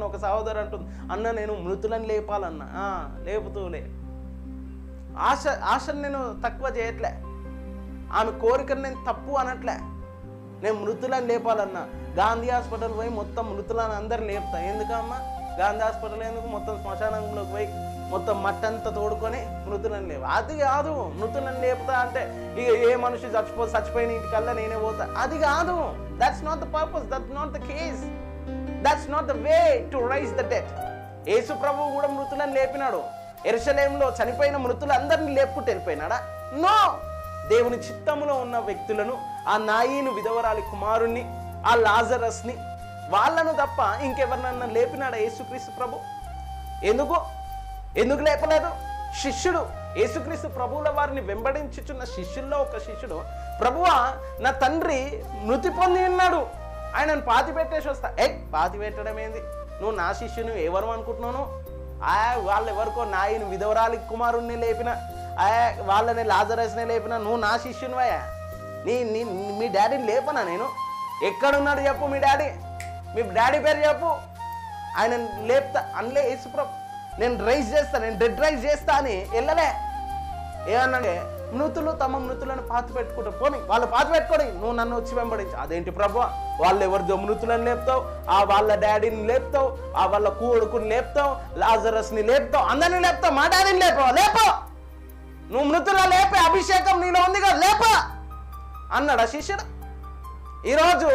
కూర్చొని ఒక సహోదరు అంటుంది, అన్న నేను మృతులను లేపాలన్నా. లేపుతూలే. ఆశను నేను తక్కువ చేయట్లే, ఆమె కోరికను నేను తప్పు అనట్లే. నేను మృతులను లేపాలన్నా. గాంధీ హాస్పిటల్ పోయి మొత్తం మృతులను అందరు లేపుతా. ఎందుకమ్మా గాంధీ హాస్పిటల్ ఎందుకు? మొత్తం శ్మశానంలోకి పోయి మొత్తం మట్టంతా తోడుకొని మృతులను లేవు. అది కాదు. మృతులను లేపుతా అంటే ఇక ఏ మనిషి చచ్చిపోయిన ఇంటికల్లా నేనే పోతా, అది కాదు. That's not the purpose, that's not the case, that's not the way to raise the dead. Yesu ప్రభువు కూడా మృతులను లేపినాడు. యెరూషలేములో చనిపోయిన మృతులందరినీ లేపుకుంటూ వెళ్ళిపోయినాడా? నో. దేవుని చిత్తములో ఉన్న వ్యక్తులను, ఆ నాయీను విధవరాలి కుమారుణ్ణి, ఆ లాజరస్ని, వాళ్ళను తప్ప ఇంకెవరినన్నా లేపినాడా యేసుక్రీస్తు ప్రభు? ఎందుకు లేపలేదు? శిష్యుడు, యేసుక్రీస్తు ప్రభువుల వారిని వెంబడించుచున్న శిష్యుల్లో ఒక శిష్యుడు, ప్రభువా నా తండ్రి మృతి పొంది ఉన్నాడు, ఆయనను పాతి పెట్టేసి వస్తా. పాతి పెట్టడం ఏంది? నువ్వు నా శిష్యుని ఎవరు అనుకుంటున్నాను? వాళ్ళు ఎవరికో నాయను విధవరాలి కుమారుణ్ణి లేపిన, వాళ్ళని లాజరస్ని లేపిన, నువ్వు నా శిష్యునివయ్యా. మీ డాడీని లేపనా నేను? ఎక్కడున్నాడు చెప్పు మీ డాడీ పేరు చెప్పు, ఆయన లేపుతా అనలే యేసుప్రభు. నేను రైజ్ చేస్తా, నేను డెడ్ రైజ్ చేస్తా అని వెళ్ళలే. ఏమన్నాడే? మృతులు తమ మృతులను పాతి పెట్టుకుంటారు, పోనీ వాళ్ళు పాతి పెట్టుకోని నువ్వు నన్ను వచ్చి వెంబడించు. అదేంటి ప్రభు? వాళ్ళు ఎవరిదో మృతులను లేపుతావు, వాళ్ళ డాడీని లేపుతావు, వాళ్ళ కొడుకుని లేపుతావు, లాజరస్ని లేపుతావు, అందరినీ లేపుతావు, మా డాడీని లేపో. నువ్వు మృతుల్లో లేపే అభిషేకం నీలో ఉంది కదా, లేపా అన్నాడా శిష్యుడు? ఈరోజు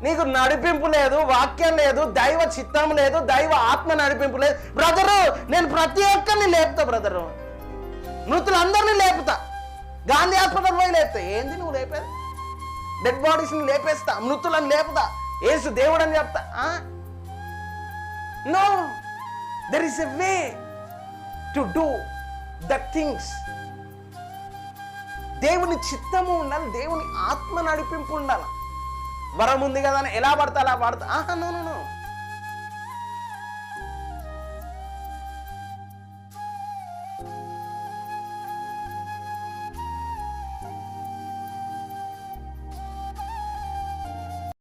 నీకు నడిపింపు లేదు, వాక్యం లేదు, దైవ చిత్తం లేదు, దైవ ఆత్మ నడిపింపు లేదు. బ్రదరు నేను ప్రతి ఒక్కరిని లేపుతా బ్రదరు, మృతులందరినీ లేపుతా. గాంధీ హాస్పిటల్ పోయి లేపుతా. ఏంది నువ్వు లేపేది? డెడ్ బాడీస్ని లేపేస్తా, మృతులను లేపుతా, యేసు దేవుడు అని చెప్తా. No, there is a way to do the things. దేవుని చిత్తము ఉండాలి, దేవుని ఆత్మ నడిపింపు ఉండాలి. వరం ఉంది కదా అని ఎలా పడతా అలా పాడతా. నో.